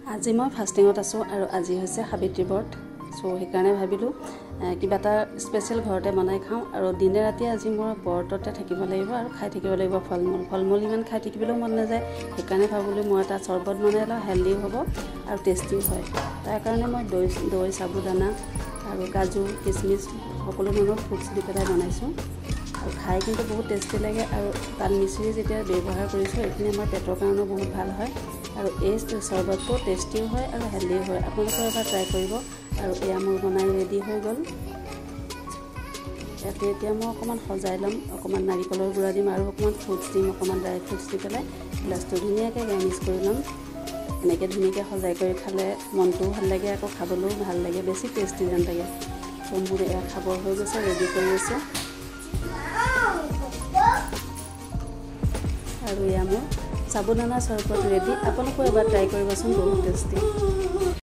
আজি মই ফাষ্টিঙত আছো আৰু আজি হৈছে সাবিত্ৰী ব্ৰত সো সেইকাৰণে ভাবিলো কিবা এটা স্পেশাল ঘৰতে বনাই খাওঁ আৰু দিনে ৰাতি আজি মই ব্ৰততে থাকিব লাগিব আৰু খাই থাকিব লাগিব ফলমূল ইমান খাই থাকিবলৈও মন নাযায় সেইকাৰণে ভাবিলো মই এটা চৰবত বনাই লওঁ হেলদি হ'ব আৰু টেষ্টিও হয় তাৰ কাৰণে মই দৈ সাবুদানা আৰু কাজু কিশমিশ সকলো ধৰণৰ ফ্ৰুটছ দি পেলাই বনাইছো আৰু খাই কিন্তু বহুত টেষ্টি লাগে আৰু তাল মিছৰি যেতিয়া ব্যৱহাৰ কৰিছো এইখিনি আমাৰ পেটৰ কাৰণে বহুত ভাল হয় আৰু এই চৰবতটো টেষ্টিও হয় আৰু হেলদিও হয় আপোনালোকে এবাৰ ট্ৰাই কৰিব আৰু এয়া মোৰ বনাই ৰেডি হৈ গ'ল এতিয়া মই অকমান সজাই লম অকমান নাৰিকলৰ গুড়া দিম আৰু অকমান ফ্ৰুটছ দিম অকমান ড্ৰাই ফ্ৰুটছ দি পেলাই গ্লাছটো ধুনীয়াকৈ গাৰ্নিছ কৰি লম এনেকৈ ধুনীয়াকৈ সজাই কৰি খালে মনটো ভাল লাগে আকৌ খাবলৈও ভাল লাগে বেছি টেষ্টি যেন লাগে তো মোৰ এয়া খাবৰ হৈ গৈছে ৰেডি কৰি আছে আৰু এয়া মোৰ সাবুদানা চৰবত ৰেডি আপোনালোকে এবাৰ ট্ৰাই কৰিবচোন বহুত টেষ্টি